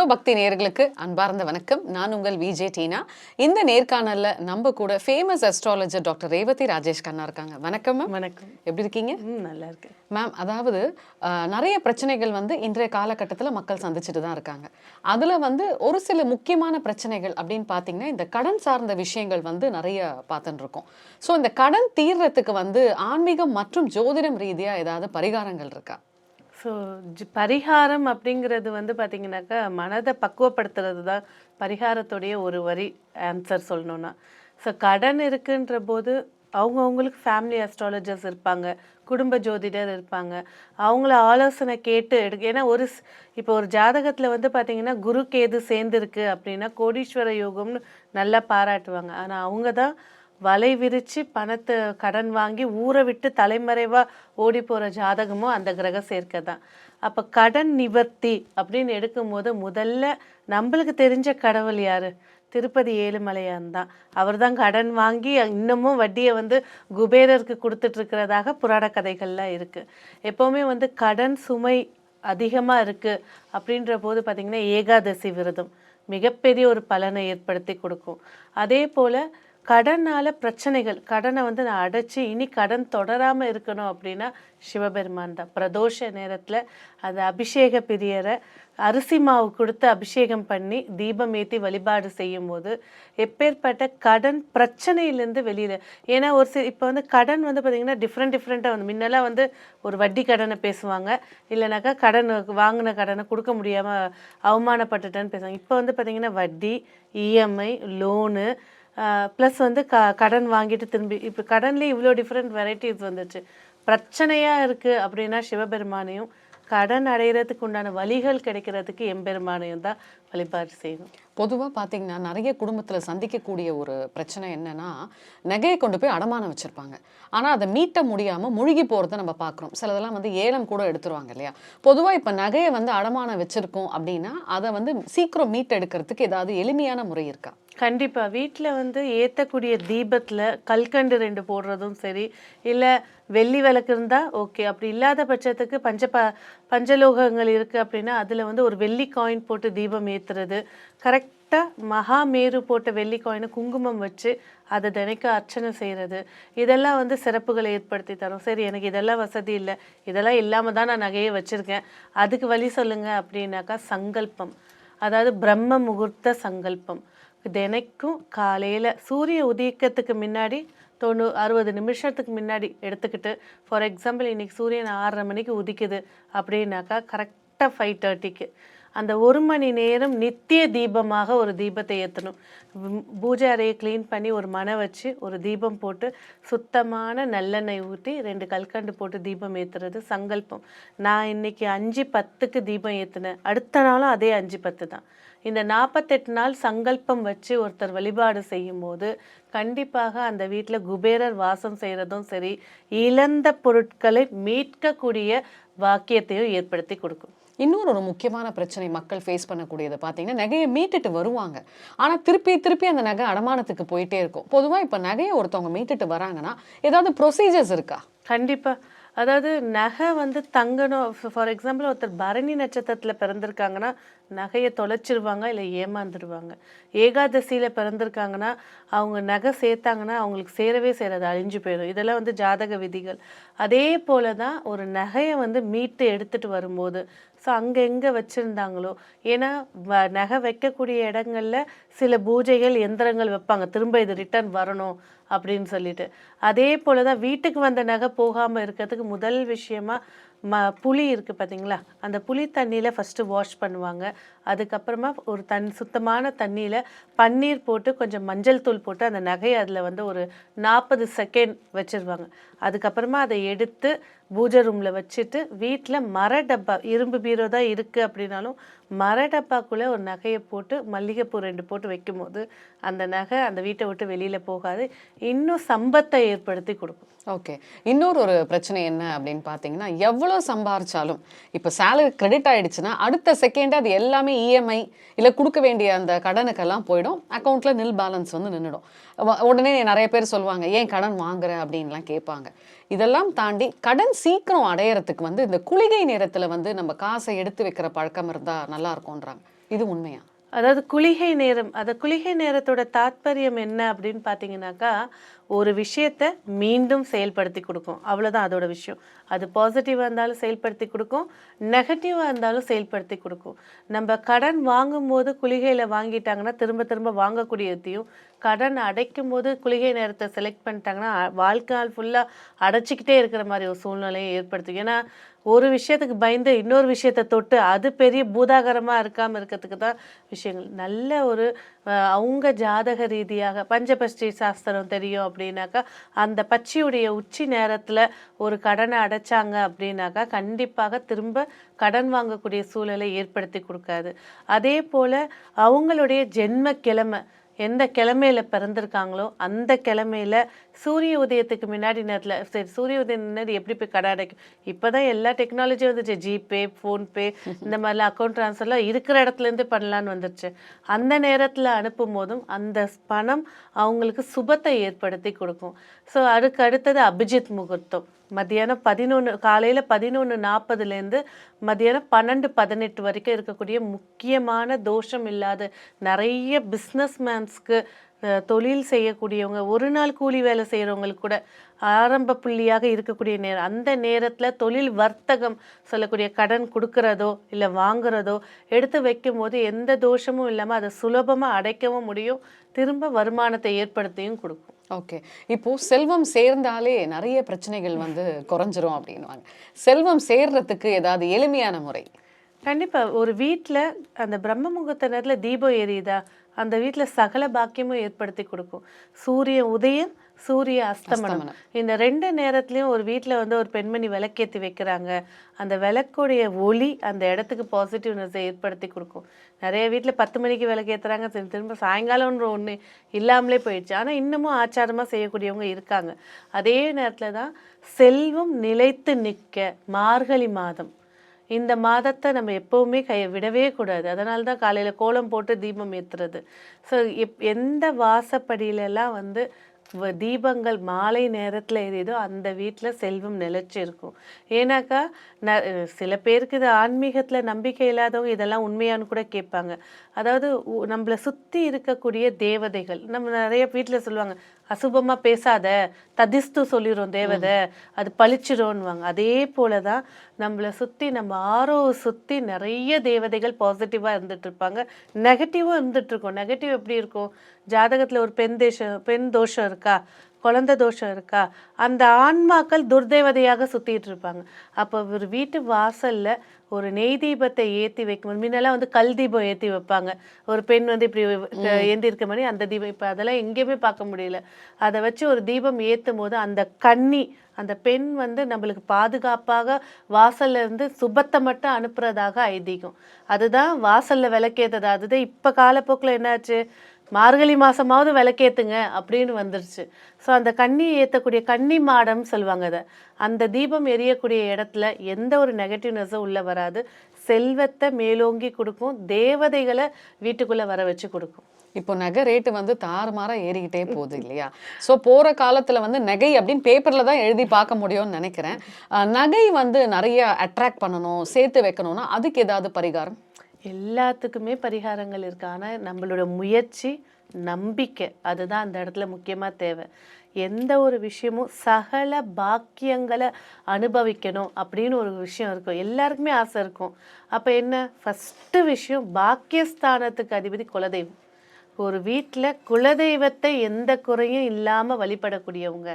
ஜியோ பக்தி நேயர்களுக்கு அன்பார்ந்த வணக்கம். நான் உங்கள் விஜே டீனா. இந்த நேர்காணல்ல நம்ம கூட famous astrologer doctor Revathi Rajesh Kanna இருக்காங்க. வணக்கம் மேம். வணக்கம். எப்படி இருக்கீங்க? நல்லா இருக்கு மேம். அதாவது நிறைய பிரச்சனைகள் இன்றைய காலகட்டத்தில் மக்கள் சந்திச்சுட்டு தான் இருக்காங்க. அதில் ஒரு சில முக்கியமான பிரச்சனைகள் அப்படின்னு பார்த்தீங்கன்னா இந்த கடன் சார்ந்த விஷயங்கள் நிறைய பார்த்துட்டு இருக்கோம். ஸோ இந்த கடன் தீர்றதுக்கு ஆன்மீகம் மற்றும் ஜோதிடம் ரீதியாக ஏதாவது பரிகாரங்கள் இருக்கா? ஸோ பரிகாரம் அப்படிங்கிறது பார்த்தீங்கன்னாக்கா மனதை பக்குவப்படுத்துறது தான் பரிகாரத்துடைய ஒரு வரி ஆன்சர் சொல்லணும்னா. ஸோ கடன் இருக்குன்ற போது அவங்கவுங்களுக்கு ஃபேமிலி அஸ்ட்ராலஜர்ஸ் இருப்பாங்க, குடும்ப ஜோதிடர் இருப்பாங்க. அவங்கள ஆலோசனை கேட்டு ஏன்னா இப்போ ஒரு ஜாதகத்தில் பார்த்தீங்கன்னா குரு கேது சேர்ந்துருக்கு அப்படின்னா கோடீஸ்வர யோகம்னு நல்லா பாராட்டுவாங்க. ஆனால் அவங்க தான் வலை விரித்து பணத்தை கடன் வாங்கி ஊரை விட்டு தலைமறைவாக ஓடி போகிற ஜாதகமும் அந்த கிரக சேர்க்கை தான். அப்போ கடன் நிவர்த்தி அப்படின்னு எடுக்கும்போது முதல்ல நம்மளுக்கு தெரிஞ்ச கடவுள் யார்? திருப்பதி ஏழுமலையான் தான். அவர் தான் கடன் வாங்கி இன்னமும் வட்டியை குபேரருக்கு கொடுத்துட்ருக்கிறதாக புராண கதைகள்லாம் இருக்குது. எப்போவுமே கடன் சுமை அதிகமாக இருக்குது அப்படின்ற போது பார்த்திங்கன்னா ஏகாதசி விரதம் மிகப்பெரிய ஒரு பலனை ஏற்படுத்தி கொடுக்கும். அதே போல் கடனால் பிரச்சனைகள், கடனை நான் அடைச்சி இனி கடன் தொடராமல் இருக்கணும் அப்படின்னா சிவபெருமான் தான். பிரதோஷ நேரத்தில் அந்த அபிஷேக பிரியரை அரிசி மாவு கொடுத்து அபிஷேகம் பண்ணி தீபம் ஏற்றி வழிபாடு செய்யும் போது எப்பேற்பட்ட கடன் பிரச்சனையிலேருந்து வெளியில். ஏன்னா இப்போ கடன் பார்த்திங்கன்னா டிஃப்ரெண்ட்டாக முன்னெல்லாம் ஒரு வட்டி கடனை பேசுவாங்க, இல்லைனாக்கா கடன் வாங்கின கடனை கொடுக்க முடியாமல் அவமானப்பட்டுட்டேன்னு பேசுவாங்க. இப்போ பார்த்திங்கன்னா வட்டி, இஎம்ஐ, லோனு ப்ளஸ் கடன் வாங்கிட்டு திரும்பி இப்போ கடன்லேயே இவ்வளோ டிஃப்ரெண்ட் வெரைட்டிஸ் வந்துச்சு. பிரச்சனையாக இருக்குது அப்படின்னா சிவபெருமானையும், கடன் அடைகிறதுக்கு உண்டான வழிகள் கிடைக்கிறதுக்கு எம்பெருமானையும் தான் வழிபாடு செய்யணும். பொதுவாக பார்த்தீங்கன்னா நிறைய குடும்பத்தில் சந்திக்கக்கூடிய ஒரு பிரச்சனை என்னன்னா, நகையை கொண்டு போய் அடமானம் வச்சுருப்பாங்க. ஆனால் அதை மீட்ட முடியாமல் முழுகி போகிறத நம்ம பார்க்குறோம். சிலதெல்லாம் ஏலம் கூட எடுத்துருவாங்க இல்லையா? பொதுவாக இப்போ நகையை அடமானம் வச்சுருக்கோம் அப்படின்னா அதை சீக்கிரம் மீட்டெடுக்கிறதுக்கு ஏதாவது எளிமையான முறை இருக்கா? கண்டிப்பாக. வீட்டில் ஏற்றக்கூடிய தீபத்தில் கல்கண்டு 2 போடுறதும் சரி, இல்லை வெள்ளி விளக்கு இருந்தால் ஓகே. அப்படி இல்லாத பட்சத்துக்கு பஞ்சலோகங்கள் இருக்குது அப்படின்னா அதில் ஒரு வெள்ளி காயின் போட்டு தீபம் ஏற்றுறது. கரெக்டாக மகாமேரு போட்ட வெள்ளி காயினை குங்குமம் வச்சு அதை தினைக்கும் அர்ச்சனை செய்கிறது. இதெல்லாம் சிறப்புகளை ஏற்படுத்தி தரும். சரி, எனக்கு இதெல்லாம் வசதி இல்லை, இதெல்லாம் இல்லாமல் தான் நான் நகையை வச்சுருக்கேன், அதுக்கு வழி சொல்லுங்கள் அப்படின்னாக்கா சங்கல்பம், அதாவது பிரம்ம முகூர்த்த சங்கல்பம். தினைக்கும் காலையில் சூரிய உதயத்துக்கு முன்னாடி 60 நிமிஷத்துக்கு முன்னாடி எடுத்துக்கிட்டு, ஃபார் எக்ஸாம்பிள் இன்றைக்கி சூரியன் 6:30 மணிக்கு உதிக்குது அப்படின்னாக்கா கரெக்டாக 5:30க்கு அந்த 1 மணி நேரம் நித்திய தீபமாக ஒரு தீபத்தை ஏற்றணும். பூஜை அறையை க்ளீன் பண்ணி ஒரு மனை வச்சு ஒரு தீபம் போட்டு சுத்தமான நல்லெண்ணெய் ஊற்றி 2 கல்கண்டு போட்டு தீபம் ஏற்றுறது சங்கல்பம். நான் இன்றைக்கி 5:10க்கு தீபம் ஏற்றினேன், அடுத்த நாளும் அதே 5:10 தான். இந்த 48 நாள் சங்கல்பம் வச்சு ஒருத்தர் வழிபாடு செய்யும் போது கண்டிப்பாக அந்த வீட்டில் குபேரர் வாசம் செய்கிறதும் சரி, இழந்த பொருட்களை மீட்கக்கூடிய வாக்கியத்தையும் ஏற்படுத்தி கொடுக்கும். இன்னொரு முக்கியமான பிரச்சனை மக்கள் ஃபேஸ் பண்ணக்கூடியது பார்த்தீங்கன்னா, நகையை மீட்டுட்டு வருவாங்க, ஆனால் திருப்பி அந்த நகை அடமானத்துக்கு போயிட்டே இருக்கும். பொதுவாக இப்போ நகையை ஒருத்தவங்க மீட்டுட்டு வராங்கன்னா ஏதாவது ப்ரொசீஜர்ஸ் இருக்கா? கண்டிப்பாக. அதாவது நகை தங்கணும். ஃபார் எக்ஸாம்பிள் ஒருத்தர் பரணி நட்சத்திரத்தில் பிறந்திருக்காங்கன்னா நகையை தொலைச்சிருவாங்க, இல்லை ஏமாந்துடுவாங்க. ஏகாதசியில் பிறந்திருக்காங்கன்னா அவங்க நகை சேர்த்தாங்கன்னா அவங்களுக்கு சேரவே சேராது, அழிஞ்சு போயிடும். இதெல்லாம் ஜாதக விதிகள். அதே போல தான் ஒரு நகையை மீட்டு எடுத்துகிட்டு வரும்போது ஸோ அங்கே எங்கே வச்சுருந்தாங்களோ, ஏன்னா நகை வைக்கக்கூடிய இடங்களில் சில பூஜைகள் எந்திரங்கள் வைப்பாங்க, திரும்ப இது ரிட்டர்ன் வரணும் அப்படின்னு சொல்லிட்டு. அதே போல் தான் வீட்டுக்கு வந்த நகை போகாமல் இருக்கிறதுக்கு முதல் விஷயமா புளி இருக்குது பார்த்தீங்களா, அந்த புளி தண்ணியில் ஃபஸ்ட்டு வாஷ் பண்ணுவாங்க. அதுக்கப்புறமா ஒரு சுத்தமான தண்ணியில் பன்னீர் போட்டு கொஞ்சம் மஞ்சள் தூள் போட்டு அந்த நகையை அதில் ஒரு 40 செகண்ட் வச்சுருவாங்க. அதுக்கப்புறமா அதை எடுத்து பூஜை ரூமில் வச்சுட்டு வீட்டில் மர டப்பா, இரும்பு பீரோ தான் இருக்குது அப்படின்னாலும் மர டப்பாக்குள்ளே ஒரு நகையை போட்டு மல்லிகைப்பூ 2 போட்டு வைக்கும்போது அந்த நகை அந்த வீட்டை விட்டு வெளியில் போகாது, இன்னும் சம்பத்தை ஏற்படுத்தி கொடுக்கும். ஓகே. இன்னொரு பிரச்சனை என்ன அப்படின்னு பார்த்தீங்கன்னா, எவ்வளோ சம்பாரிச்சாலும் இப்போ சேலரி கிரெடிட் ஆகிடுச்சுன்னா அடுத்த செகண்ட் அது எல்லாமே இஎம்ஐ இல்லை கொடுக்க வேண்டிய அந்த கடனுக்கெல்லாம் போயிடும், அக்கௌண்ட்டில் நில் பேலன்ஸ் நின்றுடும். உடனே நிறைய பேர் சொல்லுவாங்க, ஏன் கடன் வாங்குற அப்படின்லாம் கேட்பாங்க. இதெல்லாம் தாண்டி கடன் சீக்கிரம் அடையிறதுக்கு இந்த குளிகை நேரத்தில் நம்ம காசை எடுத்து வைக்கிற பழக்கம் இருந்தால் நல்லா இருக்கும்ன்றாங்க. இது உண்மையா? அதாவது குளிகை நேரம், அந்த குளிகை நேரத்தோட தாத்பரியம் என்ன அப்படின்னு பார்த்தீங்கன்னாக்கா, ஒரு விஷயத்த மீண்டும் செயல்படுத்தி கொடுக்கும். அவ்வளோதான் அதோட விஷயம். அது பாசிட்டிவாக இருந்தாலும் செயல்படுத்தி கொடுக்கும், நெகட்டிவாக இருந்தாலும் செயல்படுத்தி கொடுக்கும். நம்ம கடன் வாங்கும்போது குளிகையில் வாங்கிட்டாங்கன்னா திரும்ப திரும்ப வாங்கக்கூடியதையும், கடன் அடைக்கும் போது குளிகை நேரத்தை செலக்ட் பண்ணிட்டாங்கன்னா வாழ்நாள் ஃபுல்லாக அடைச்சிக்கிட்டே இருக்கிற மாதிரி ஒரு சூழ்நிலையை ஏற்படுத்தும். ஏன்னா ஒரு விஷயத்துக்கு பயந்து இன்னொரு விஷயத்தை தொட்டு அது பெரிய பூதாகரமாக இருக்காமல் இருக்கிறதுக்கு தான் விஷயங்கள். நல்ல ஒரு அவங்க ஜாதக ரீதியாக பஞ்சபஷ்டி சாஸ்திரம் தெரியும் அப்படின்னாக்கா, அந்த பட்சியுடைய உச்சி நேரத்தில் ஒரு கடனை அடைச்சாங்க அப்படின்னாக்கா கண்டிப்பாக திரும்ப கடன் வாங்கக்கூடிய சூழலை ஏற்படுத்தி கொடுக்காது. அதே போல் அவங்களுடைய ஜென்ம கிழமை எந்த கிழமையில பிறந்திருக்காங்களோ அந்த கிழமையில சூரிய உதயத்துக்கு முன்னாடி நேரத்தில், சரி சூரிய உதயம் முன்னாடி எப்படி போய் கடை அடைக்கும்? இப்போதான் எல்லா டெக்னாலஜியும் வந்துச்சு. ஜிபே, ஃபோன்பே, இந்த மாதிரிலாம் அக்கௌண்ட் ட்ரான்ஸ்ஃபர்லாம் இருக்கிற இடத்துலேருந்து பண்ணலான்னு வந்துருச்சு. அந்த நேரத்தில் அனுப்பும் போதும் அந்த பணம் அவங்களுக்கு சுபத்தை ஏற்படுத்தி கொடுக்கும். ஸோ அதுக்கு அடுத்தது அபிஜித் முகூர்த்தம். மத்தியானம் 11 காலையில் 11:40லேருந்து மத்தியானம் 12:18 வரைக்கும் இருக்கக்கூடிய முக்கியமான தோஷம் இல்லாத நிறைய பிஸ்னஸ் மேன்ஸ்க்கு, தொழில் செய்யக்கூடியவங்க, ஒரு நாள் கூலி வேலை செய்கிறவங்களுக்கு கூட ஆரம்ப புள்ளியாக இருக்கக்கூடிய நேரம். அந்த நேரத்தில் தொழில் வர்த்தகம் சொல்லக்கூடிய கடன் கொடுக்கறதோ இல்லை வாங்குறதோ எடுத்து வைக்கும்போது எந்த தோஷமும் இல்லாமல் அதை சுலபமாக அடைக்கவும் முடியும், திரும்ப வருமானத்தை ஏற்படுத்தியும் கொடுக்கும். ஓகே. இப்போ செல்வம் சேர்ந்தாலே நிறைய பிரச்சனைகள் வந்து குறைஞ்சிரும் அப்படின்னுவாங்க. செல்வம் சேர்றதுக்கு ஏதாவது எளிமையான முறை? கண்டிப்பாக ஒரு வீட்டில் அந்த பிரம்ம முகூர்த்த நேரத்தில் தீபம் எரியுதா, அந்த வீட்டில் சகல பாக்கியமும் ஏற்படுத்தி கொடுக்கும். சூரிய உதயம், சூரிய அஸ்தமனம், இந்த 2 நேரத்துலையும் ஒரு வீட்டில் வந்து ஒரு பெண்மணி விளக்கேற்றி வைக்கிறாங்க. அந்த விளக்குடைய ஒளி அந்த இடத்துக்கு பாசிட்டிவ்னஸை ஏற்படுத்தி கொடுக்கும். நிறைய வீட்டில் 10 மணிக்கு விளக்கேற்றுறாங்க, திரும்ப சாயங்காலம்ன்ற ஒன்று இல்லாமலே போயிடுச்சு. ஆனால் இன்னமும் ஆச்சாரமாக செய்யக்கூடியவங்க இருக்காங்க. அதே நேரத்தில் தான் செல்வம் நிலைத்து நிற்க மார்கழி மாதம், இந்த மாதத்தை நம்ம எப்போவுமே விடவே கூடாது. அதனால தான் காலையில் கோலம் போட்டு தீபம் ஏற்றுறது. ஸோ எந்த வாசப்படியிலெல்லாம் வந்து தீபங்கள் மாலை நேரத்தில் எரியுதோ அந்த வீட்டில் செல்வம் நிலைச்சி இருக்கும். ஏன்னாக்கா சில பேருக்கு இது ஆன்மீகத்தில் நம்பிக்கை இல்லாதவங்க இதெல்லாம் உண்மையானு கூட கேட்பாங்க. அதாவது நம்மளை சுற்றி இருக்கக்கூடிய தேவதைகள், நம்ம நிறைய வீட்டில் சொல்லுவாங்க அசுபமாக பேசாத, ததிஸ்து சொல்லிடும் தேவதை, அது பழிச்சிடும்னுவாங்க. அதே போல தான் நம்மளை சுற்றி, நம்ம ஆரோவை சுற்றி நிறைய தேவதைகள் பாசிட்டிவாக இருந்துட்டு இருப்பாங்க, நெகட்டிவும் இருந்துட்டு இருக்கும். நெகட்டிவ் எப்படி இருக்கும்? ஜாதகத்தில் ஒரு பெண் தோஷம் இருக்கா, குழந்தை தோஷம் இருக்கா, அந்த ஆன்மாக்கள் துர்தேவதையாக சுற்றிட்டு இருப்பாங்க. அப்போ ஒரு வீட்டு வாசலில் ஒரு நெய் தீபத்தை ஏற்றி வைக்கும். முன்னெல்லாம் வந்து கல் தீபம் ஏற்றி வைப்பாங்க. ஒரு பெண் வந்து இப்படி ஏந்தி இருக்க மாதிரி அந்த தீபம், இப்போ அதெல்லாம் எங்கேயுமே பார்க்க முடியல. அதை வச்சு ஒரு தீபம் ஏற்றும் போது அந்த கன்னி, அந்த பெண் வந்து நம்மளுக்கு பாதுகாப்பாக வாசல்ல இருந்து சுபத்தை மட்டும் அனுப்புறதாக ஐதீகம். அதுதான் வாசல்ல விளக்கேற்றது. அதுதான் இப்போ காலப்போக்கில் என்னாச்சு, மார்கழி மாதமாவது விளக்கேற்றுங்க அப்படின்னு வந்துருச்சு. ஸோ அந்த கன்னியை ஏற்றக்கூடிய கன்னி மாடம் சொல்லுவாங்க. அதை அந்த தீபம் எரியக்கூடிய இடத்துல எந்த ஒரு நெகட்டிவ்னஸும் உள்ளே வராது, செல்வத்தை மேலோங்கி கொடுக்கும், தேவதைகளை வீட்டுக்குள்ளே வர வச்சு கொடுக்கும். இப்போ நகை ரேட்டு வந்து தாறுமாறா ஏறிக்கிட்டே போகுது இல்லையா? ஸோ போகிற காலத்தில் வந்து நகை அப்படின்னு பேப்பரில் தான் எழுதி பார்க்க முடியும்னு நினைக்கிறேன். நகை வந்து நிறைய அட்ராக்ட் பண்ணணும், சேர்த்து வைக்கணும்னா அதுக்கு ஏதாவது பரிகாரம்? எல்லாத்துக்குமே பரிகாரங்கள் இருக்கு. ஆனால் நம்மளோட முயற்சி, நம்பிக்கை, அதுதான் அந்த இடத்துல முக்கியமாக தேவை. எந்த ஒரு விஷயமும் சகல பாக்கியங்களை அனுபவிக்கணும் அப்படின்னு ஒரு விஷயம் இருக்கும், எல்லாருக்குமே ஆசை இருக்கும். அப்போ என்ன, ஃபஸ்ட்டு விஷயம் பாக்கியஸ்தானத்துக்கு அதிபதி குலதெய்வம். ஒரு வீட்டில் குலதெய்வத்தை எந்த குறையும் இல்லாமல் வழிபடக்கூடியவங்க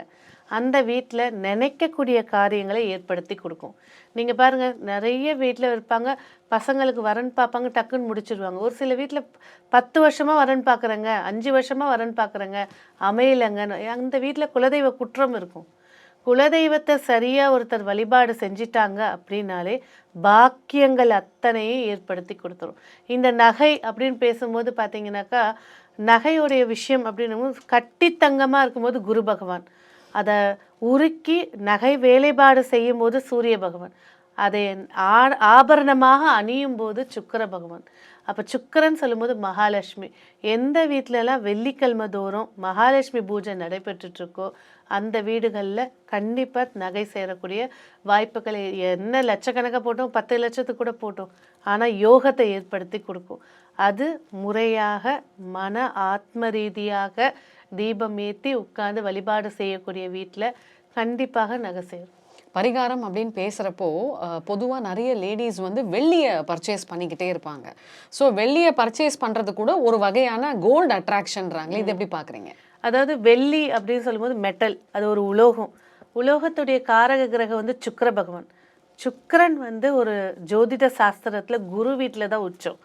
அந்த வீட்டில் நினைக்கக்கூடிய காரியங்களை ஏற்படுத்தி கொடுக்கும். நீங்கள் பாருங்கள், நிறைய வீட்டில் இருப்பாங்க, பசங்களுக்கு வரன் பார்ப்பாங்க, டக்குன்னு முடிச்சிடுவாங்க. ஒரு சில வீட்டில் 10 வருஷமாக வரன் பார்க்குறேங்க, 5 வருஷமாக வரன் பார்க்குறேங்க, அமையலைங்கன்னு. அந்த வீட்டில் குலதெய்வ குற்றம் இருக்கும். குலதெய்வத்தை சரியாக ஒருத்தர் வழிபாடு செஞ்சிட்டாங்க அப்படின்னாலே பாக்கியங்கள் அத்தனையும் ஏற்படுத்தி கொடுத்துரும். இந்த நகை அப்படின்னு பேசும்போது பார்த்தீங்கன்னாக்கா, நகையுடைய விஷயம் அப்படின்னும் கட்டி தங்கமாக இருக்கும்போது குரு பகவான், அதை உருக்கி நகை வேலைப்பாடு செய்யும் போது சூரிய பகவான், அதை ஆபரணமாக அணியும் போது சுக்கிர பகவான், அப்போ சுக்கிரன் சொல்லும்போது மகாலட்சுமி. எந்த வீட்டிலலாம் வெள்ளிக்கிழமை தோறும் மகாலட்சுமி பூஜை நடைபெற்றுட்டு இருக்கோ அந்த வீடுகளில் கண்டிப்பாக நகை சேரக்கூடிய வாய்ப்புகள் என்ன லட்சக்கணக்காக போட்டோம், 10 லட்சத்துக்கு கூட போட்டோம், ஆனால் யோகத்தை ஏற்படுத்தி கொடுக்கும். அது முறையாக மன ஆத்ம ரீதியாக தீபம் ஏற்றி உட்கார்ந்து வழிபாடு செய்யக்கூடிய வீட்டில் கண்டிப்பாக நகை சேரும். பரிகாரம் அப்படின்னு பேசுகிறப்போ பொதுவாக நிறைய லேடிஸ் வந்து வெள்ளியை பர்ச்சேஸ் பண்ணிக்கிட்டே இருப்பாங்க. ஸோ வெள்ளியை பர்ச்சேஸ் பண்ணுறது கூட ஒரு வகையான கோல்டு அட்ராக்ஷன்றாங்களே, இது எப்படி பார்க்குறீங்க? அதாவது வெள்ளி அப்படின்னு சொல்லும்போது மெட்டல், அது ஒரு உலோகம். உலோகத்துடைய காரக கிரகம் வந்து சுக்கிர பகவான். சுக்கிரன் வந்து ஒரு ஜோதிட சாஸ்திரத்தில் குரு வீட்டில் தான் உச்சம்.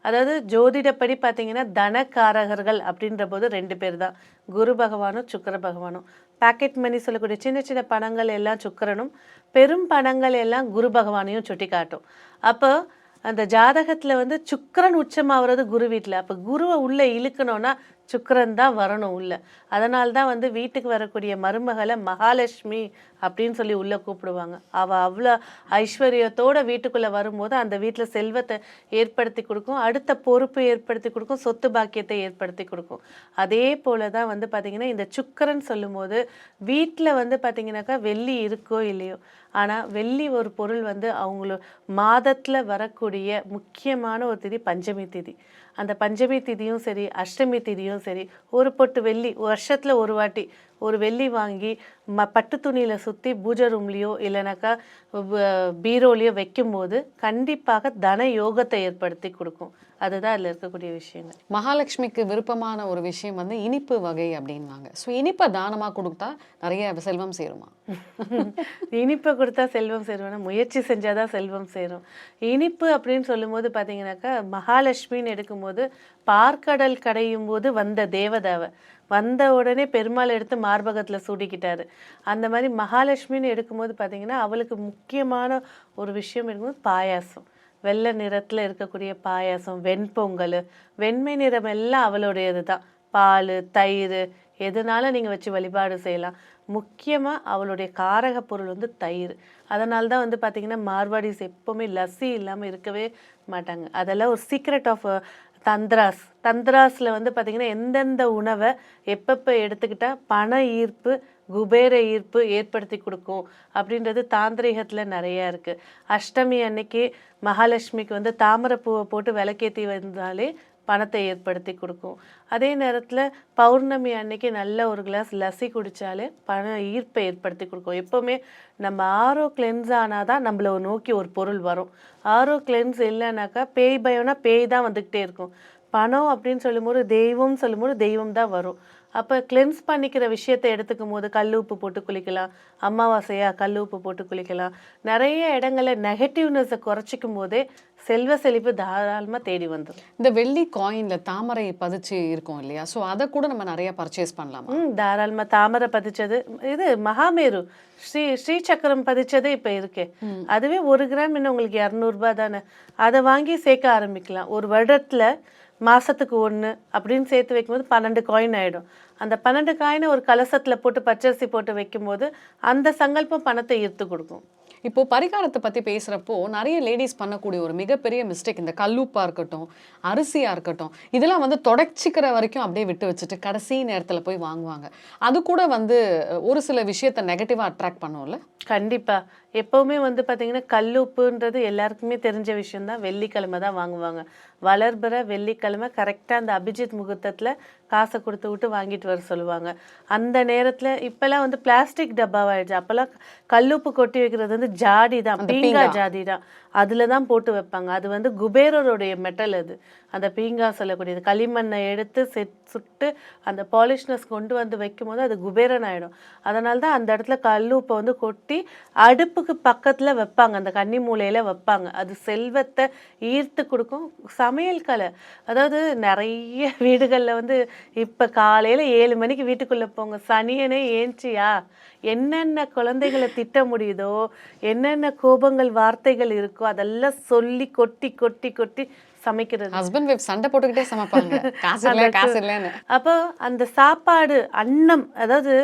அதாவது ஜோதிடப்படி பார்த்தீங்கன்னா தனக்காரகர்கள் அப்படின்ற போது 2 பேர் தான், குரு பகவானும் சுக்கிர பகவானும். பாக்கெட் மணி சொல்லக்கூடிய சின்ன சின்ன பணங்கள் எல்லாம் சுக்கிரனும், பெரும் பணங்கள் எல்லாம் குரு பகவானையும் சுட்டி காட்டும். அப்போ அந்த ஜாதகத்தில் வந்து சுக்கிரன் உச்சமாகிறது குரு வீட்டில். அப்போ குருவை உள்ளே இழுக்கணும்னா சுக்கிரன் தான் வரணும் உள்ள. அதனால தான் வந்து வீட்டுக்கு வரக்கூடிய மருமகளை மகாலட்சுமி அப்படின்னு சொல்லி உள்ளே கூப்பிடுவாங்க. அவள் அவ்வளோ ஐஸ்வர்யத்தோட வீட்டுக்குள்ளே வரும்போது அந்த வீட்டில் செல்வத்தை ஏற்படுத்தி கொடுக்கும், அடுத்த பொறுப்பு ஏற்படுத்தி கொடுக்கும், சொத்து பாக்கியத்தை ஏற்படுத்தி கொடுக்கும். அதே போல தான் வந்து பார்த்திங்கன்னா இந்த சுக்கிரன் சொல்லும்போது வீட்டில் வந்து பார்த்திங்கனாக்கா வெள்ளி இருக்கோ இல்லையோ, ஆனால் வெள்ளி ஒரு பொருள் வந்து அவங்களோட மாதத்தில் வரக்கூடிய முக்கியமான ஒரு திதி பஞ்சமி திதி. அந்த பஞ்சமி திதியும் சரி அஷ்டமி திதியும் சரி ஒரு பொட்டு வெள்ளி வருஷத்தில் ஒரு வாட்டி ஒரு வெள்ளி வாங்கி பட்டு துணியில் சுற்றி பூஜை ரூம்லேயோ இல்லைனாக்கா பீரோலையோ வைக்கும்போது கண்டிப்பாக தன யோகத்தை ஏற்படுத்தி கொடுக்கும். அதுதான் அதில் இருக்கக்கூடிய விஷயங்கள். மகாலட்சுமிக்கு விருப்பமான ஒரு விஷயம் வந்து இனிப்பு வகை அப்படின்வாங்க. ஸோ இனிப்பை தானமாக கொடுத்தா நிறைய செல்வம் சேருமா? இனிப்பை கொடுத்தா செல்வம் சேரும்னா முயற்சி செஞ்சால் தான் செல்வம் சேரும். இனிப்பு அப்படின்னு சொல்லும்போது பார்த்தீங்கன்னாக்கா மகாலட்சுமின்னு எடுக்கும்போது பார்க்கடல் கடையும் போது வந்த தேவதாவை வந்த உடனே பெருமாள் எடுத்து மார்பகத்தில் சூடிக்கிட்டாரு. அந்த மாதிரி மகாலட்சுமின்னு எடுக்கும்போது பார்த்தீங்கன்னா அவளுக்கு முக்கியமான ஒரு விஷயம் இருக்கும்போது பாயாசம், வெள்ளை நிறத்தில் இருக்கக்கூடிய பாயாசம், வெண்பொங்கல், வெண்மை நிறம் எல்லாம் அவளுடையது தான். பால் தயிர் எதுனாலும் நீங்கள் வச்சு வழிபாடு செய்யலாம். முக்கியமாக அவளுடைய காரக பொருள் வந்து தயிர். அதனால தான் வந்து பார்த்திங்கன்னா மார்வாடிஸ் எப்போவுமே லஸ்ஸி இல்லாமல் இருக்கவே மாட்டாங்க. அதெல்லாம் ஒரு சீக்ரெட் ஆஃப் தந்திராஸில் வந்து பார்த்திங்கன்னா எந்தெந்த உணவை எப்பப்போ எடுத்துக்கிட்டால் பண ஈர்ப்பு குபேர ஈர்ப்பு ஏற்படுத்தி கொடுக்கும் அப்படின்றது தாந்திரிகத்தில் நிறையா இருக்குது. அஷ்டமி அன்னைக்கு மகாலட்சுமிக்கு வந்து தாமரைப்பூவை போட்டு விளக்கேற்றி வந்தாலே பணத்தை ஏற்படுத்தி கொடுக்கும். அதே நேரத்தில் பௌர்ணமி அன்னைக்கு நல்ல ஒரு கிளாஸ் லஸ்ஸி குடித்தாலே பண ஈர்ப்பை ஏற்படுத்தி கொடுக்கும். எப்போவுமே நம்ம ஆரோ கிளென்ஸ் ஆனால் தான் நம்மளை நோக்கி ஒரு பொருள் வரும். ஆரோ கிளென்ஸ் இல்லைனாக்கா பேய் பயம்னா பேய் தான் வந்துக்கிட்டே இருக்கும். பணம் அப்படின்னு சொல்லும்போது தெய்வம் சொல்லும்போது தெய்வம் தான் வரும். அப்போ கிளென்ஸ் பண்ணிக்கிற விஷயத்தை எடுத்துக்கும் போது கல் உப்பு போட்டு குளிக்கலாம், அமாவாசையா கல் உப்பு போட்டு குளிக்கலாம். நிறைய இடங்களில் நெகட்டிவ்னஸை குறைச்சிக்கும் போதே செல்வ செழிப்பு தாராளமாக தேடி வந்துடும். இந்த வெள்ளி காயினில் தாமரை பதிச்சு இருக்கும் இல்லையா, ஸோ அதை கூட நம்ம நிறைய பர்ச்சேஸ் பண்ணலாமா? தாராளமாக தாமரை பதிச்சது, இது மகாமேரு ஸ்ரீ சக்கரம் பதிச்சதே இப்போ இருக்கு. அதுவே 1 கிராம் இன்னும் உங்களுக்கு 200 தானே. அதை வாங்கி சேர்க்க ஆரம்பிக்கலாம். ஒரு வருடத்தில் மாதத்துக்கு 1 அப்படின்னு சேர்த்து வைக்கும்போது 12 காயின் ஆகிடும். அந்த 12 காயினை ஒரு கலசத்தில் போட்டு பச்சரிசி போட்டு வைக்கும்போது அந்த சங்கல்பம் பணத்தை ஈர்த்து கொடுக்கும். இப்போ பரிகாரத்தை பற்றி பேசுகிறப்போ நிறைய லேடிஸ் பண்ணக்கூடிய ஒரு மிகப்பெரிய மிஸ்டேக், இந்த கல்லுப்பாக இருக்கட்டும் அரிசியாக இருக்கட்டும் இதெல்லாம் வந்து தொடச்சிக்கிற வரைக்கும் அப்படியே விட்டு வச்சுட்டு கடைசி நேரத்தில் போய் வாங்குவாங்க. அது கூட வந்து ஒரு சில விஷயத்தை நெகட்டிவாக அட்ராக்ட் பண்ணும்ல. கண்டிப்பாக எப்போவுமே வந்து பார்த்திங்கன்னா கல்லுப்புன்றது எல்லாருக்குமே தெரிஞ்ச விஷயந்தான். வெள்ளிக்கிழமை தான் வாங்குவாங்க. வளர்பிற வெள்ளிக்கிழமை கரெக்டாக அந்த அபிஜித் முகூர்த்தத்தில் காசை கொடுத்து விட்டு வாங்கிட்டு வர சொல்லுவாங்க. அந்த நேரத்தில் இப்போல்லாம் வந்து பிளாஸ்டிக் டப்பாவாகிடுச்சு. அப்போல்லாம் கல்லுப்பு கொட்டி வைக்கிறது வந்து ஜாடி தான், பீங்கா ஜாதி தான், அதில் தான் போட்டு வைப்பாங்க. அது வந்து குபேரருடைய மெட்டல். அது அந்த பீங்கா சொல்லக்கூடியது களிமண்ணை எடுத்து சுட்டு அந்த பாலிஷ்னஸ் கொண்டு வந்து வைக்கும் போது அது குபேரன் ஆகிடும். அதனால தான் அந்த இடத்துல கல்லுப்பை வந்து கொட்டி அடுப்புக்கு பக்கத்தில் வைப்பாங்க, அந்த கன்னி மூலையில் வைப்பாங்க. அது செல்வத்தை ஈர்த்து கொடுக்கும். சமையல் கலை, அதாவது நிறைய வீடுகளில் வந்து இப்போ காலையில் 7 மணிக்கு வீட்டுக்குள்ளே போங்க, சனியனே ஏஞ்சியா, என்னென்ன குழந்தைகளை திட்ட முடியுதோ என்னென்ன கோபங்கள் வார்த்தைகள் இருக்கோ அதெல்லாம் சொல்லி கொட்டி கொட்டி கொட்டி சமைக்கிறது. ஹஸ்பண்ட் வைஃப் சண்டை போட்டுக்கிட்டே சமைப்பாங்க, காசு இல்லை காசு இல்லைன்னு. அப்போ அந்த சாப்பாடு அன்னம், அதாவது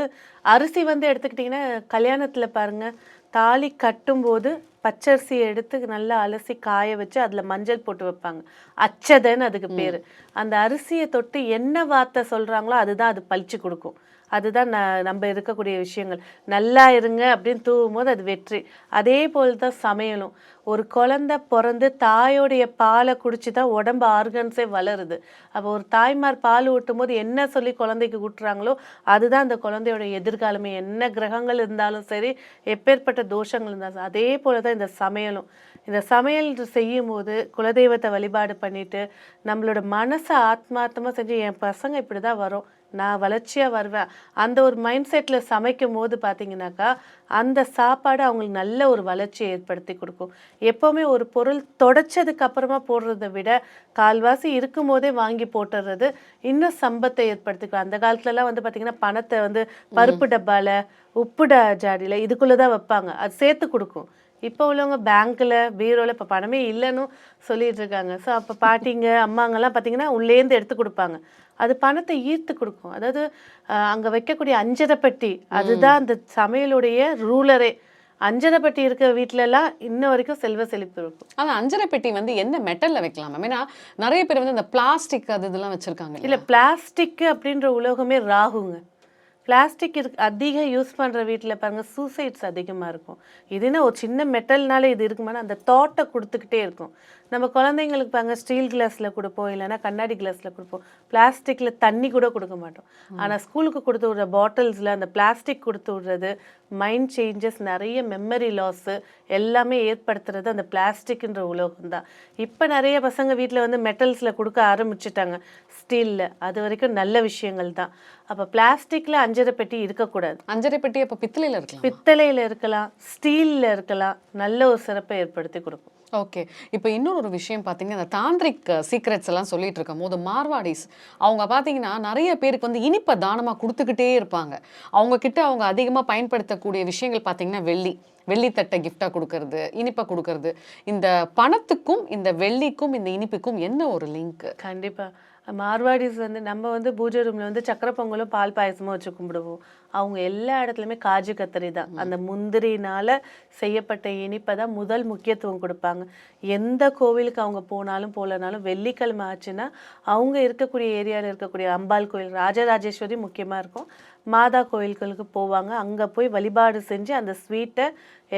அரிசி வந்து எடுத்துக்கிட்டிங்கன்னா கல்யாணத்தில் பாருங்கள் தாலி கட்டும்போது பச்சரிசியை எடுத்து நல்லா அலசி காய வச்சு அதில் மஞ்சள் போட்டு வைப்பாங்க. அச்சதைன்னு அதுக்கு பேர். அந்த அரிசியை தொட்டு என்ன வார்த்தை சொல்கிறாங்களோ அதுதான் அது பளிச்சு கொடுக்கும். அதுதான் நம்ம இருக்கக்கூடிய விஷயங்கள். நல்லா இருங்க அப்படின்னு தூவும் போது அது வெற்றி. அதே போல் தான் சமையலும். ஒரு குழந்தை பிறந்து தாயோடைய பாலை குடிச்சு தான் உடம்பு ஆர்கன்ஸே வளருது. அப்போ ஒரு தாய்மார் பால் ஊட்டும் போது என்ன சொல்லி குழந்தைக்கு ஊட்டுறாங்களோ அதுதான் அந்த குழந்தையோட எதிர்காலமே. என்ன கிரகங்கள் இருந்தாலும் சரி, எப்பேற்பட்ட தோஷங்கள் இருந்தாலும் அதே போல தான் இந்த சமையலும். இந்த சமையல் செய்யும் போது குலதெய்வத்தை வழிபாடு பண்ணிட்டு நம்மளோட மனசை ஆத்மார்த்தமாக செஞ்சு என் பசங்க இப்படி தான் வரும், நான் வளர்ச்சியாக வருவேன், அந்த ஒரு மைண்ட் செட்டில் சமைக்கும் போது பார்த்தீங்கன்னாக்கா அந்த சாப்பாடு அவங்களுக்கு நல்ல ஒரு வளர்ச்சியை ஏற்படுத்தி கொடுக்கும். எப்போவுமே ஒரு பொருள் தொடச்சதுக்கு அப்புறமா போடுறதை விட கால்வாசி இருக்கும் போதே வாங்கி போட்டுறது இன்னும் சம்பத்தை ஏற்படுத்திக்கும். அந்த காலத்துலலாம் வந்து பார்த்திங்கன்னா பணத்தை வந்து பருப்பு டப்பாவில் உப்பு ஜாடியில் இதுக்குள்ளே தான் வைப்பாங்க, அது சேர்த்து கொடுக்கும். இப்போ உள்ளவங்க பேங்க்கில் பீரோவில் இப்போ பணமே இல்லைன்னு சொல்லிட்டு இருக்காங்க. ஸோ அப்போ பாட்டிங்க அம்மாங்கெல்லாம் பார்த்தீங்கன்னா உள்ளேருந்து எடுத்து கொடுப்பாங்க, அது பணத்தை ஈர்த்து கொடுக்கும். அதாவது அங்கே வைக்கக்கூடிய அஞ்சரைப்பட்டி அதுதான் அந்த சமையலுடைய ரூலரே. அஞ்சரைப்பட்டி இருக்கிற வீட்டிலலாம் இன்ன வரைக்கும் செல்வ செழிப்பு இருக்கும். ஆனால் அஞ்சரை பெட்டி வந்து என்ன மெட்டலில் வைக்கலாம் மேம்? ஏன்னா நிறைய பேர் வந்து இந்த பிளாஸ்டிக் அது இதெல்லாம் வச்சுருக்காங்க. இல்லை, பிளாஸ்டிக் அப்படின்ற உலோகமே ராகுங்க. பிளாஸ்டிக் அதிகம் யூஸ் பண்ணுற வீட்டில் பாருங்கள் சூசைட்ஸ் அதிகமாக இருக்கும். இதுன்னா ஒரு சின்ன மெட்டல்னால இது இருக்குமானா அந்த தாட்டை கொடுத்துக்கிட்டே இருக்கும். நம்ம குழந்தைங்களுக்கு பாருங்கள் ஸ்டீல் கிளாஸில் கொடுப்போம், இல்லைன்னா கண்ணாடி கிளாஸில் கொடுப்போம், பிளாஸ்டிக்கில் தண்ணி கூட கொடுக்க மாட்டோம். ஆனால் ஸ்கூலுக்கு கொடுத்து விட்ற பாட்டில்ஸில் அந்த பிளாஸ்டிக் கொடுத்து விட்றது மைண்ட் சேஞ்சஸ், நிறைய மெமரி லாஸு எல்லாமே ஏற்படுத்துறது அந்த பிளாஸ்டிக்ன்ற உலோகம் தான். இப்போ நிறைய பசங்க வீட்டில் வந்து மெட்டல்ஸில் கொடுக்க ஆரம்பிச்சுட்டாங்க, ஸ்டீலில். அது வரைக்கும் நல்ல விஷயங்கள் தான். அப்போ பிளாஸ்டிக்கில் அஞ்சரை பெட்டி இருக்கக்கூடாது. அஞ்சரை பெட்டி அப்போ பித்தளையில் இருக்கலாம், பித்தளையில் இருக்கலாம், ஸ்டீலில் இருக்கலாம், நல்ல ஒரு சிறப்பை ஏற்படுத்தி கொடுக்கும். ஓகே. இப்போ இன்னொரு விஷயம் பார்த்தீங்கன்னா, அந்த தாந்திரிக் சீக்ரெட்ஸ் எல்லாம் சொல்லிட்டு இருக்கும் போது மார்வாடிஸ் அவங்க பார்த்தீங்கன்னா நிறைய பேருக்கு வந்து இனிப்பை தானமாக கொடுத்துக்கிட்டே இருப்பாங்க. அவங்க கிட்ட அவங்க அதிகமாக பயன்படுத்தக்கூடிய விஷயங்கள் பார்த்தீங்கன்னா வெள்ளித்தட்டை கிஃப்டாக கொடுக்கறது, இனிப்பை கொடுக்கறது. இந்த பணத்துக்கும் இந்த வெள்ளிக்கும் இந்த இனிப்புக்கும் என்ன ஒரு லிங்க்? கண்டிப்பாக மார்வாடிஸ் வந்து நம்ம வந்து பூஜை ரூமில் வந்து சக்கரை பொங்கலும் பால் பாயசமும் வச்சு கும்பிடுவோம். அவங்க எல்லா இடத்துலையுமே காஜு கத்தரி தான், அந்த முந்திரினால் செய்யப்பட்ட இனிப்பை தான் முதல் முக்கியத்துவம் கொடுப்பாங்க. எந்த கோவிலுக்கு அவங்க போனாலும் போகலனாலும் வெள்ளிக்கிழமை ஆச்சுன்னா அவங்க இருக்கக்கூடிய ஏரியாவில் இருக்கக்கூடிய அம்பாள் கோயில், ராஜராஜேஸ்வரி முக்கியமாக இருக்கும், மாதா கோயில்களுக்கு போவாங்க. அங்கே போய் வழிபாடு செஞ்சு அந்த ஸ்வீட்டை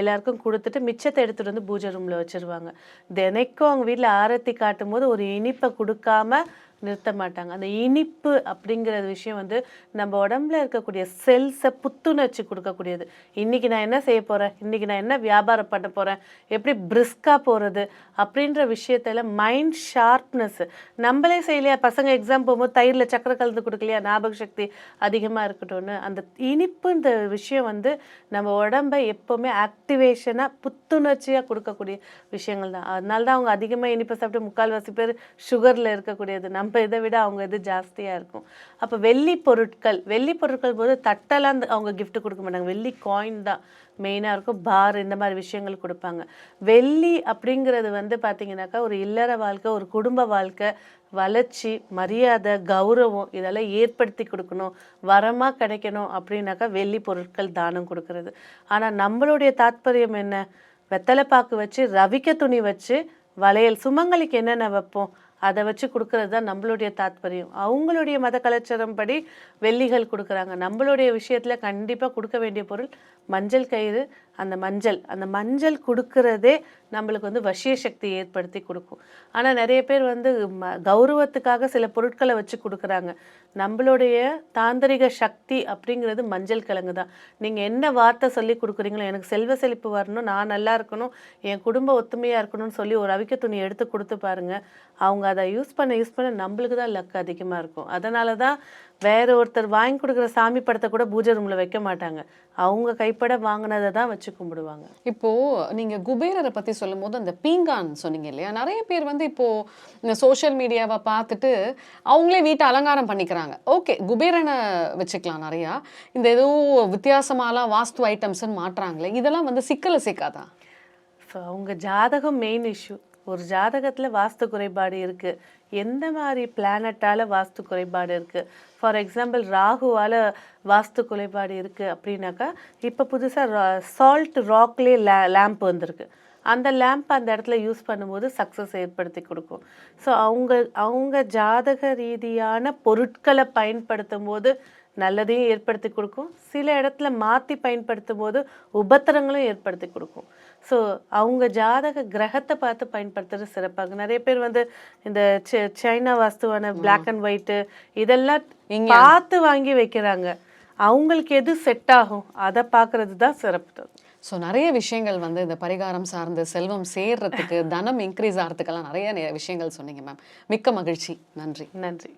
எல்லாருக்கும் கொடுத்துட்டு மிச்சத்தை எடுத்துகிட்டு வந்து பூஜை ரூமில் வச்சுருவாங்க. தினைக்கும் அவங்க வீட்டில் ஆரத்தி காட்டும் போது ஒரு இனிப்பை கொடுக்காம நிறுத்த மாட்டாங்க. அந்த இனிப்பு அப்படிங்கிற விஷயம் வந்து நம்ம உடம்புல இருக்கக்கூடிய செல்ஸை புத்துணர்ச்சி கொடுக்கக்கூடியது. இன்றைக்கி நான் என்ன செய்ய போகிறேன், இன்றைக்கி நான் என்ன வியாபாரம் பண்ண போகிறேன், எப்படி பிரிஸ்காக போகிறது அப்படின்ற விஷயத்தில் மைண்ட் ஷார்ப்னஸ். நம்மளே செய்யலையா, பசங்க எக்ஸாம் போகும்போது தயிரில் சக்கரை கலந்து கொடுக்கலையா, ஞாபக சக்தி அதிகமாக இருக்கட்டும்னு. அந்த இனிப்புன்ற விஷயம் வந்து நம்ம உடம்பை எப்போவுமே ஆக்டிவேஷனாக புத்துணர்ச்சியாக கொடுக்கக்கூடிய விஷயங்கள் தான். அதனால தான் அவங்க அதிகமாக இனிப்பை சாப்பிட்டு முக்கால்வாசி பேர் சுகரில் இருக்கக்கூடியது. நம்ம இதை விட அவங்க இது ஜாஸ்தியாக இருக்கும். அப்போ வெள்ளி பொருட்கள் போது தட்டெல்லாம் அவங்க கிஃப்ட் கொடுக்க மாட்டாங்க, வெள்ளி காயின் தான் மெயினாக இருக்கும். பார் இந்த மாதிரி விஷயங்கள் கொடுப்பாங்க. வெள்ளி அப்படிங்கிறது வந்து பார்த்திங்கனாக்கா ஒரு இல்லற வாழ்க்கை, ஒரு குடும்ப வாழ்க்கை, வளர்ச்சி, மரியாதை, கௌரவம் இதெல்லாம் ஏற்படுத்தி கொடுக்கணும், வரமாக கிடைக்கணும் அப்படின்னாக்கா வெள்ளி பொருட்கள் தானம் கொடுக்கறது. ஆனால் நம்மளுடைய தாத்பரியம் என்ன, வெத்தலை பாக்கு வச்சு ரவிக்க துணி வச்சு வளையல், சுமங்கலிக்கு என்னென்ன வைப்போம் அதை வச்சு கொடுக்கறது தான் நம்மளுடைய தாத்பரியம். அவங்களுடைய மத கலாச்சாரம் படி வெள்ளிகள் கொடுக்குறாங்க. நம்மளுடைய விஷயத்தில் கண்டிப்பாக கொடுக்க வேண்டிய பொருள் மஞ்சள் கயிறு. அந்த மஞ்சள் கொடுக்கறதே நம்மளுக்கு வந்து வசிய சக்தி ஏற்படுத்தி கொடுக்கும். ஆனால் நிறைய பேர் வந்து கௌரவத்துக்காக சில பொருட்களை வச்சு கொடுக்குறாங்க. நம்மளுடைய தாந்திரிக சக்தி அப்படிங்கிறது மஞ்சள் கிழங்கு தான். நீங்கள் என்ன வார்த்தை சொல்லி கொடுக்குறீங்களோ, எனக்கு செல்வ செழிப்பு வரணும், நான் நல்லா இருக்கணும், என் குடும்ப ஒத்துமையாக இருக்கணும்னு சொல்லி ஒரு அவிக்க துணி எடுத்து கொடுத்து பாருங்கள். அவங்க அதை யூஸ் பண்ண நம்மளுக்கு தான் லக் அதிகமாக இருக்கும். அதனால தான் வேற ஒருத்தர் வாங்கி கொடுக்குற சாமி படத்தை கூட பூஜை ரூமில் வைக்க மாட்டாங்க, அவங்க கைப்பட வாங்கினதை தான் வச்சு கும்பிடுவாங்க. இப்போது நீங்கள் குபேரரை பற்றி சொல்லும் போது அந்த பீங்கான் சொன்னீங்க இல்லையா, நிறைய பேர் வந்து இப்போது இந்த சோஷியல் மீடியாவை பார்த்துட்டு அவங்களே வீட்டை அலங்காரம் பண்ணிக்கிறாங்க. ஓகே, குபேரனை வச்சுக்கலாம் நிறையா, இந்த ஏதோ வித்தியாசமாலாம் வாஸ்து ஐட்டம்ஸ்ன்னு மாட்டுறாங்களே, இதெல்லாம் வந்து சிக்கலை சேர்க்காதா? அவங்க ஜாதகம் மெயின் இஷ்யூ. ஒரு ஜாதகத்தில் வாஸ்து குறைபாடு இருக்குது, எந்த மாதிரி பிளானட்டால் வாஸ்து குறைபாடு இருக்குது. ஃபார் எக்ஸாம்பிள் ராகுவால் வாஸ்து குறைபாடு இருக்குது அப்படின்னாக்கா இப்போ புதுசாக சால்ட் ராக்லேயே லேம்ப் வந்திருக்கு. அந்த லேம்ப் அந்த இடத்துல யூஸ் பண்ணும்போது சக்ஸஸ் ஏற்படுத்தி கொடுக்கும். ஸோ அவங்க ஜாதக ரீதியான பொருட்களை பயன்படுத்தும் போது நல்லதையும் ஏற்படுத்தி கொடுக்கும். சில இடத்துல மாற்றி பயன்படுத்தும் போது உபத்திரங்களும் ஏற்படுத்தி கொடுக்கும். ஸோ அவங்க ஜாதக கிரகத்தை பார்த்து பயன்படுத்துறது சிறப்பாக. நிறைய பேர் வந்து இந்த சைனா வாஸ்துவான பிளாக் அண்ட் ஒயிட்டு இதெல்லாம் பார்த்து வாங்கி வைக்கிறாங்க. அவங்களுக்கு எது செட் ஆகும் அதை பார்க்கறது தான் சிறப்பு. ஸோ நிறைய விஷயங்கள் வந்து இந்த பரிகாரம் சார்ந்து செல்வம் சேர்றதுக்கு, தனம் இன்க்ரீஸ் ஆகிறதுக்கெல்லாம் நிறைய விஷயங்கள் சொன்னீங்க மேம். மிக்க மகிழ்ச்சி. நன்றி. நன்றி.